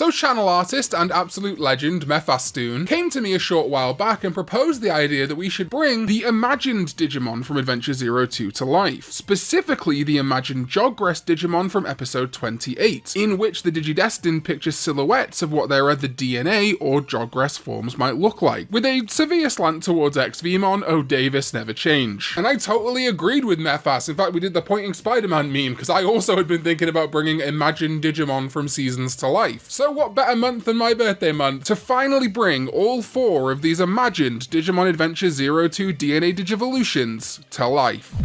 So channel artist and absolute legend Mephastoon came to me a short while back and proposed the idea that we should bring the imagined Digimon from Adventure 02 to life, specifically the imagined Jogress Digimon from episode 28, in which the Digidestined pictures silhouettes of what their other DNA or Jogress forms might look like, with a severe slant towards ExVeemon, oh Davis never change. And I totally agreed with Mephas. In fact, we did the pointing Spider-Man meme, because I also had been thinking about bringing imagined Digimon from seasons to life. So what better month than my birthday month to finally bring all 4 of these imagined Digimon Adventure 02 DNA Digivolutions to life.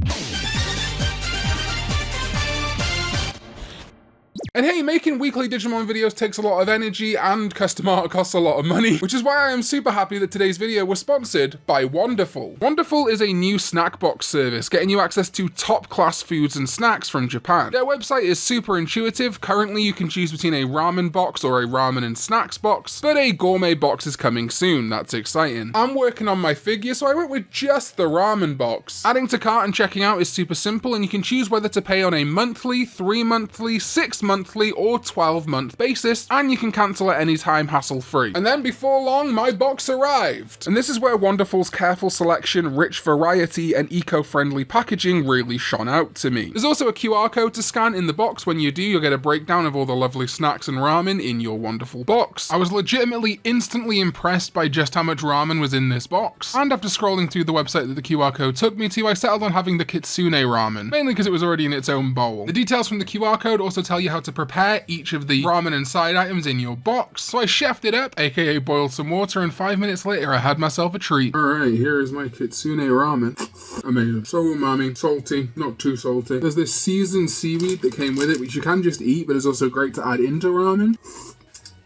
And hey, making weekly Digimon videos takes a lot of energy and custom art costs a lot of money, which is why I am super happy that today's video was sponsored by WAnderful. WAnderful is a new snack box service, getting you access to top class foods and snacks from Japan. Their website is super intuitive. Currently you can choose between a ramen box or a ramen and snacks box, but a gourmet box is coming soon. That's exciting. I'm working on my figure, so I went with just the ramen box. Adding to cart and checking out is super simple, and you can choose whether to pay on a monthly, 3-monthly, 6-monthly, or 12-month basis, and you can cancel at any time hassle-free. And then before long, my box arrived. And this is where WAnderful's careful selection, rich variety, and eco-friendly packaging really shone out to me. There's also a QR code to scan in the box. When you do, you'll get a breakdown of all the lovely snacks and ramen in your WAnderful box. I was legitimately instantly impressed by just how much ramen was in this box, and after scrolling through the website that the QR code took me to, I settled on having the Kitsune ramen, mainly because it was already in its own bowl. The details from the QR code also tell you how to prepare each of the ramen and side items in your box. So I chefed it up, aka boiled some water, and 5 minutes later I had myself a treat. Alright, here is my Kitsune ramen. Amazing. So umami, salty, not too salty. There's this seasoned seaweed that came with it, which you can just eat, but is also great to add into ramen.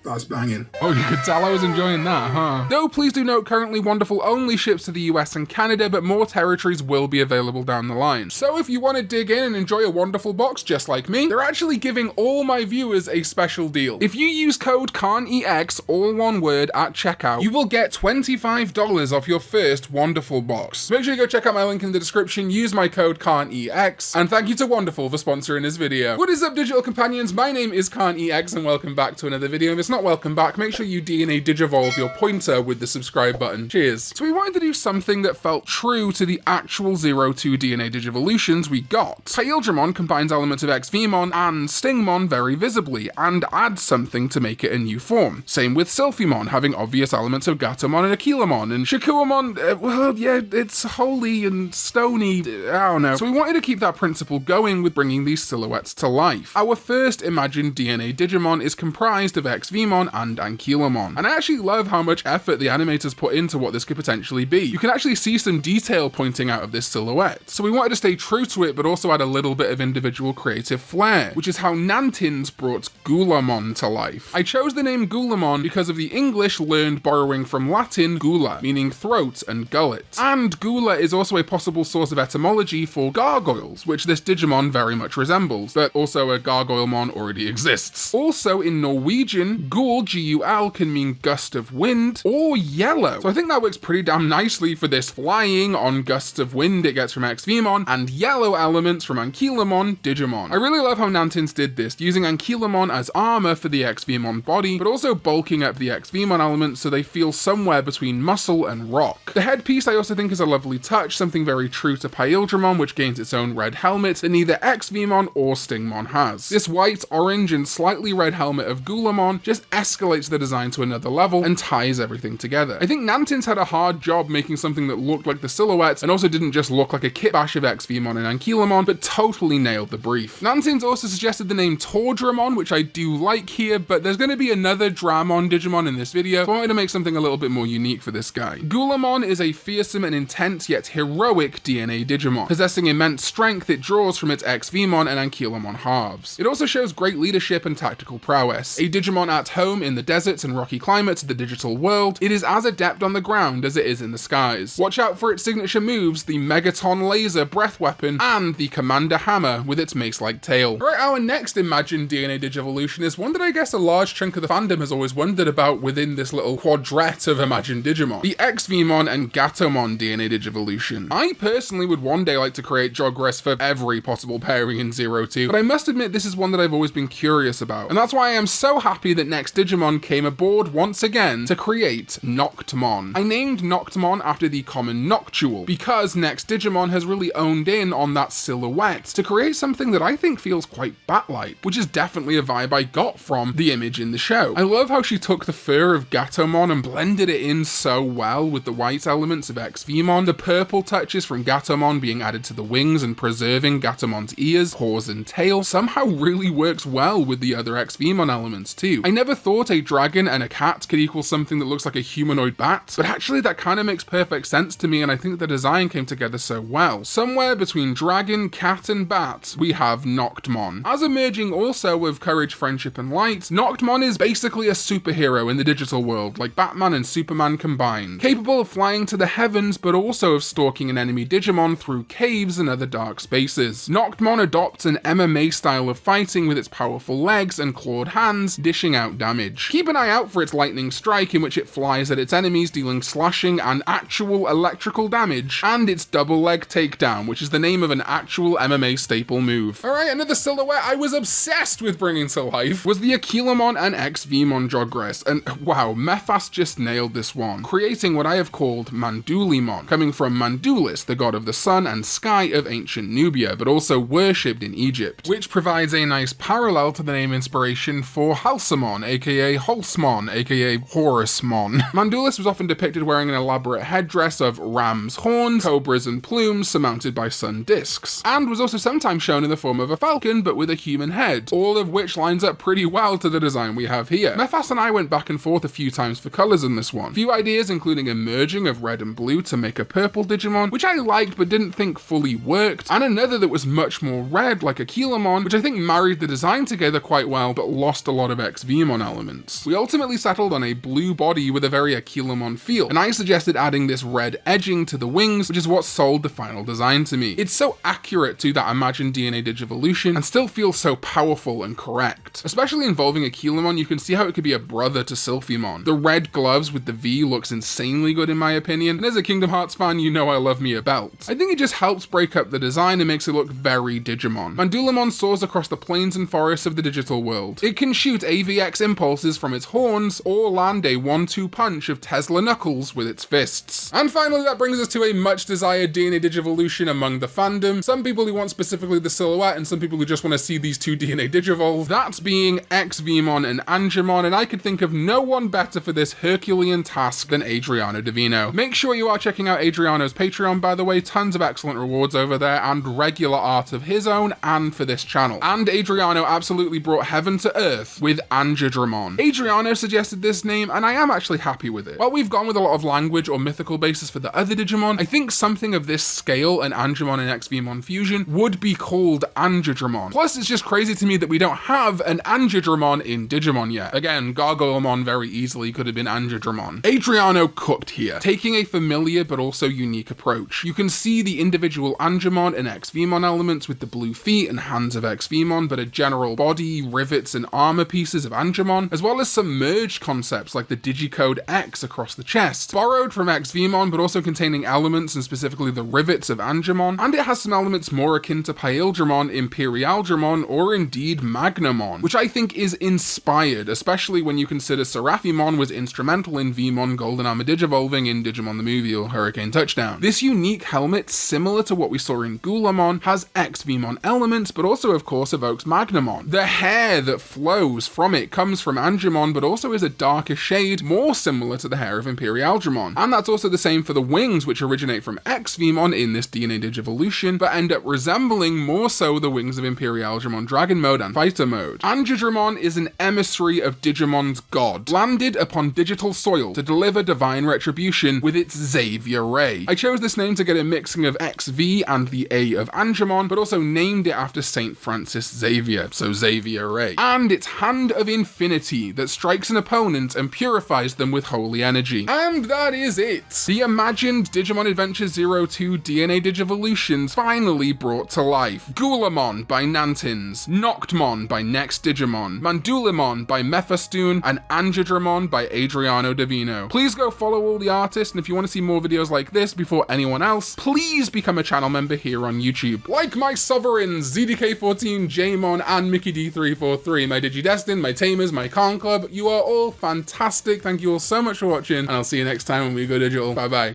That's banging. Oh, you could tell I was enjoying that, huh? Though, please do note, currently WAnderful only ships to the US and Canada, but more territories will be available down the line. So if you want to dig in and enjoy a WAnderful box just like me, they're actually giving all my viewers a special deal. If you use code Karn EX, all one word, at checkout, you will get $25 off your first WAnderful box. So make sure you go check out my link in the description, use my code Karn EX, and thank you to WAnderful for sponsoring this video. What is up, digital companions? My name is Karn EX, and welcome back to another video. If it's not welcome back, make sure you DNA Digivolve your pointer with the subscribe button. Cheers. So we wanted to do something that felt true to the actual 02 DNA Digivolutions we got. Paildramon combines elements of ExVeemon and Stingmon very visibly, and adds something to make it a new form. Same with Sylphimon, having obvious elements of Gatomon and Aquilamon, and Shakuamon, well, yeah, it's holy and stony, I don't know. So we wanted to keep that principle going with bringing these silhouettes to life. Our first imagined DNA Digimon is comprised of ExVeemon and Ankylomon. And I actually love how much effort the animators put into what this could potentially be. You can actually see some detail pointing out of this silhouette. So we wanted to stay true to it, but also add a little bit of individual creative flair, which is how Nantins brought Gulamon to life. I chose the name Gulamon because of the English learned borrowing from Latin gula, meaning throat and gullet. And gula is also a possible source of etymology for gargoyles, which this Digimon very much resembles, but also a Gargoylemon already exists. Also in Norwegian, gul, G-U-L, can mean gust of wind or yellow. So I think that works pretty damn nicely for this flying on gusts of wind it gets from ExVeemon, and yellow elements from Ankylomon Digimon. I really love how Nantins did this, using Ankylomon as armor for the ExVeemon body, but also bulking up the ExVeemon elements so they feel somewhere between muscle and rock. The headpiece I also think is a lovely touch, something very true to Paildramon, which gains its own red helmet that neither ExVeemon or Stingmon has. This white, orange, and slightly red helmet of Gulamon just escalates the design to another level and ties everything together. I think Nantins had a hard job making something that looked like the silhouettes and also didn't just look like a kitbash of ExVeemon and Ankylomon, but totally nailed the brief. Nantins also suggested the name Tordramon, which I do like here, but there's going to be another Dramon Digimon in this video, so I wanted to make something a little bit more unique for this guy. Gulamon is a fearsome and intense yet heroic DNA Digimon. Possessing immense strength, it draws from its ExVeemon and Ankylomon halves. It also shows great leadership and tactical prowess. A Digimon at home in the deserts and rocky climates of the digital world, it is as adept on the ground as it is in the skies. Watch out for its signature moves, the Megaton Laser breath weapon, and the Commander Hammer with its mace-like tail. Alright, our next imagined DNA Digivolution is one that I guess a large chunk of the fandom has always wondered about within this little quadret of imagined Digimon. The ExVeemon and Gatomon DNA Digivolution. I personally would one day like to create Jogress for every possible pairing in 02, but I must admit this is one that I've always been curious about, and that's why I am so happy that Next Digimon came aboard once again to create Noctomon. I named Noctomon after the common noctual, because Next Digimon has really owned in on that silhouette to create something that I think feels quite bat-like, which is definitely a vibe I got from the image in the show. I love how she took the fur of Gatomon and blended it in so well with the white elements of ExVeemon, the purple touches from Gatomon being added to the wings and preserving Gatomon's ears, paws and tail somehow really works well with the other ExVeemon elements too. I never thought a dragon and a cat could equal something that looks like a humanoid bat, but actually that kind of makes perfect sense to me, and I think the design came together so well. Somewhere between dragon, cat and bat, we have Noctomon. As emerging also with courage, friendship and light, Noctomon is basically a superhero in the digital world, like Batman and Superman combined. Capable of flying to the heavens, but also of stalking an enemy Digimon through caves and other dark spaces. Noctomon adopts an MMA style of fighting with its powerful legs and clawed hands, dishing out damage. Keep an eye out for its lightning strike, in which it flies at its enemies, dealing slashing and actual electrical damage, and its double leg takedown, which is the name of an actual MMA staple move. Alright, another silhouette I was obsessed with bringing to life was the Aquilamon and ExVeemon Jogress, and wow, Mephas just nailed this one, creating what I have called Mandulimon, coming from Mandulis, the god of the sun and sky of ancient Nubia, but also worshipped in Egypt, which provides a nice parallel to the name inspiration for Halsamon, aka Holsmon, aka Horusmon. Mandulis was often depicted wearing an elaborate headdress of ram's horns, cobras and plumes surmounted by sun discs, and was also sometimes shown in the form of a falcon but with a human head, all of which lines up pretty well to the design we have here. Mephas and I went back and forth a few times for colours in this one. Few ideas including a merging of red and blue to make a purple Digimon, which I liked but didn't think fully worked, and another that was much more red like Aquilamon, which I think married the design together quite well but lost a lot of ExVeemon elements. We ultimately settled on a blue body with a very Aquilamon feel, and I suggested adding this red edging to the wings, which is what sold the final design to me. It's so accurate to that imagined DNA Digivolution and still feels so powerful and correct. Especially involving Aquilamon, you can see how it could be a brother to Sillhouettes. The red gloves with the V looks insanely good in my opinion, and as a Kingdom Hearts fan, you know I love me a belt. I think it just helps break up the design and makes it look very Digimon. Mandulimon soars across the plains and forests of the digital world. It can shoot AVX impulses from its horns or land a 1-2 punch of Tesla knuckles with its fists. And finally, that brings us to a much desired DNA Digivolution among the fandom. Some people who want specifically the silhouette and some people who just want to see these two DNA Digivolve. That's being ExVeemon and Angemon, and I could think of no one better for this Herculean task than Adriano Divino. Make sure you are checking out Adriano's Patreon, by the way, tons of excellent rewards over there and regular art of his own and for this channel. And Adriano absolutely brought heaven to earth with Angemon. Adriano suggested this name and I am actually happy with it. While we've gone with a lot of language or mythical basis for the other Digimon, I think something of this scale and Angemon and ExVeemon fusion would be called Angemon. Plus, it's just crazy to me that we don't have an Angemon in Digimon yet. Again, Gargoylemon very easily could have been Angemon. Adriano cooked here, taking a familiar but also unique approach. You can see the individual Angemon and ExVeemon elements with the blue feet and hands of ExVeemon, but a general body, rivets and armor pieces of Angemon, as well as some merged concepts like the Digicode X across the chest, borrowed from ExVeemon but also containing elements and specifically the rivets of Angemon, and it has some elements more akin to Paildramon, Imperialdramon, or indeed Magnamon, which I think is inspired, especially when you consider Seraphimon was instrumental in Veemon Golden Armor Digivolving in Digimon the Movie or Hurricane Touchdown. This unique helmet, similar to what we saw in Goulamon, has ExVeemon elements but also of course evokes Magnamon. The hair that flows from it comes from Angemon but also is a darker shade, more similar to the hair of Imperialdramon. And that's also the same for the wings, which originate from ExVeemon in this DNA Digivolution but end up resembling more so the wings of Imperialdramon Dragon Mode and Fighter Mode. Angemon is an emissary of Digimon's god, landed upon digital soil to deliver divine retribution with its Xavier Ray. I chose this name to get a mixing of XV and the A of Angemon, but also named it after Saint Francis Xavier, so Xavier Ray. And its Hand of Infinity that strikes an opponent and purifies them with holy energy. And that is it! The imagined Digimon Adventure 02 DNA Digivolutions finally brought to life. Goulamon by Nantins, Noctomon by Next Digimon, Mandulimon by Mephastoon, and Angemon by Adriano Divino. Please go follow all the artists, and if you want to see more videos like this before anyone else, please become a channel member here on YouTube. Like my sovereigns, ZDK14, Jamon, and Mickey D343, my Digidestin, my Tamer, gamers, my Karn Club. You are all fantastic. Thank you all so much for watching, and I'll see you next time when we go digital. Bye bye.